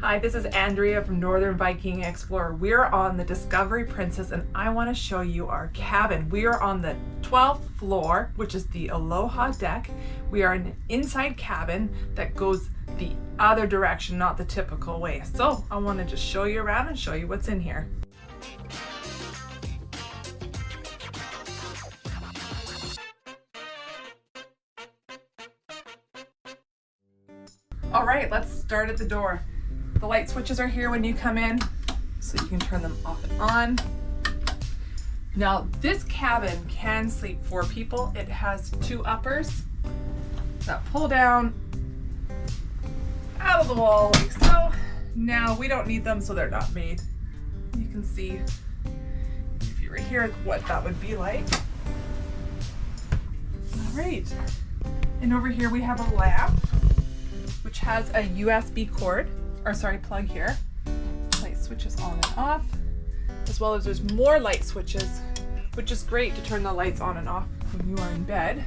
Hi, this is Andrea from Northern Viking Explorer. We're on the Discovery Princess and I want to show you our cabin. We are on the 12th floor, which is the Aloha Deck. We are in an inside cabin that goes the other direction, not the typical way. So I want to just show you around and show you what's in here. All right, let's start at the door. The light switches are here when you come in, so you can turn them off and on. Now, this cabin can sleep 4 people. It has 2 uppers that pull down out of the wall like so. Now, we don't need them, so they're not made. You can see, if you were here, what that would be like. All right, and over here we have a lamp, which has a USB cord. Plug here. Light switches on and off, as well as there's more light switches, which is great to turn the lights on and off when you are in bed.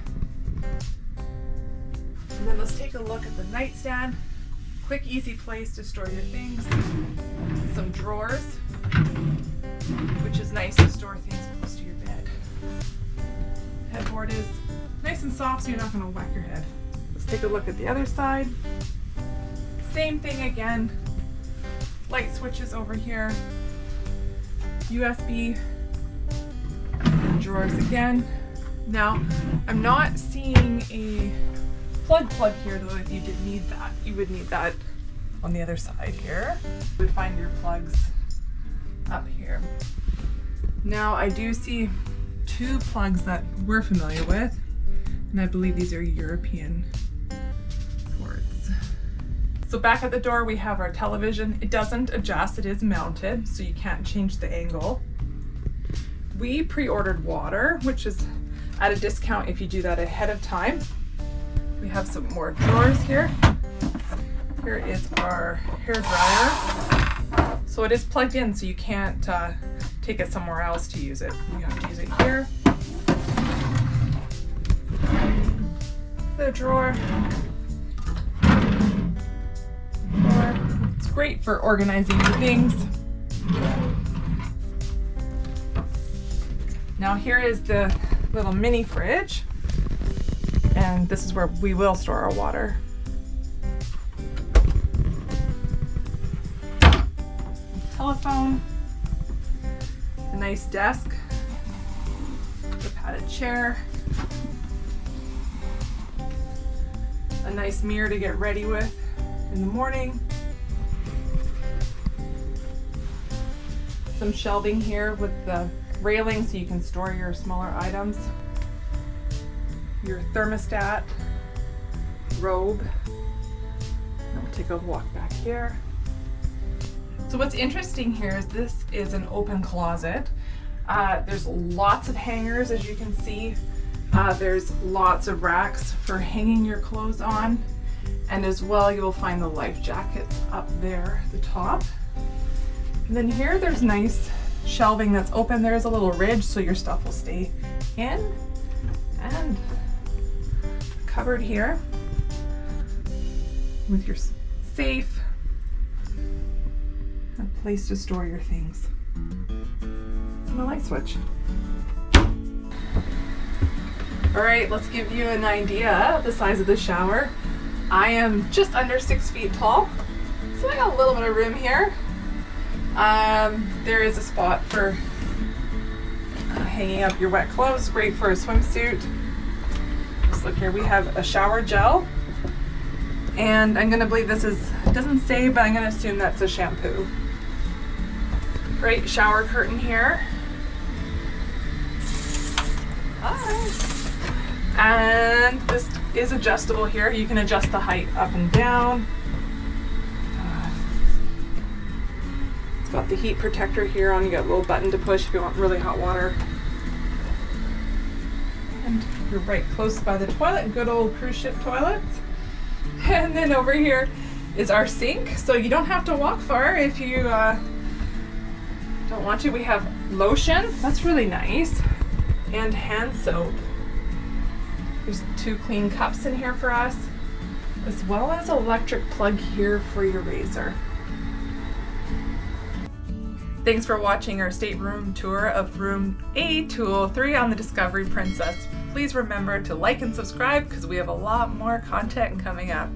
And then let's take a look at the nightstand. Quick, easy place to store your things. Some drawers, which is nice to store things close to your bed. Headboard is nice and soft, so you're not going to whack your head. Let's take a look at the other side. Same thing again, light switches over here, USB, drawers again. Now, I'm not seeing a plug here though. If you did need that, you would need that on the other side here. You would find your plugs up here. Now, I do see 2 plugs that we're familiar with, and I believe these are European ports. So back at the door, we have our television. It doesn't adjust, it is mounted, so you can't change the angle. We pre-ordered water, which is at a discount if you do that ahead of time. We have some more drawers here. Here is our hair dryer. So it is plugged in, so you can't take it somewhere else to use it. You have to use it here. The drawer. It's great for organizing your things. Now here is the little mini fridge, and this is where we will store our water. Telephone, a nice desk, a padded chair, a nice mirror to get ready with in the morning. Some shelving here with the railing so you can store your smaller items. Your thermostat, robe. And we'll take a walk back here. So what's interesting here is this is an open closet. There's lots of hangers, as you can see. There's lots of racks for hanging your clothes on. And as well, you'll find the life jackets up there at the top. And then here, there's nice shelving that's open. There's a little ridge, so your stuff will stay in. And cupboard here with your safe, a place to store your things, and a light switch. All right, let's give you an idea of the size of the shower. I am just under 6 feet tall, so I got a little bit of room here. There is a spot for hanging up your wet clothes, great for a swimsuit. Just look here, we have a shower gel, and I'm gonna believe this is, it doesn't say, but I'm gonna assume that's a shampoo. Great shower curtain here. Alright. And this is adjustable here. You can adjust the height up and down. It's got the heat protector here on. You got a little button to push if you want really hot water. And you're right close by the toilet, good old cruise ship toilets. And then over here is our sink. So you don't have to walk far if you don't want to. We have lotion, that's really nice, and hand soap. There's 2 clean cups in here for us, as well as an electric plug here for your razor. Thanks for watching our stateroom tour of room A203 on the Discovery Princess. Please remember to like and subscribe because we have a lot more content coming up.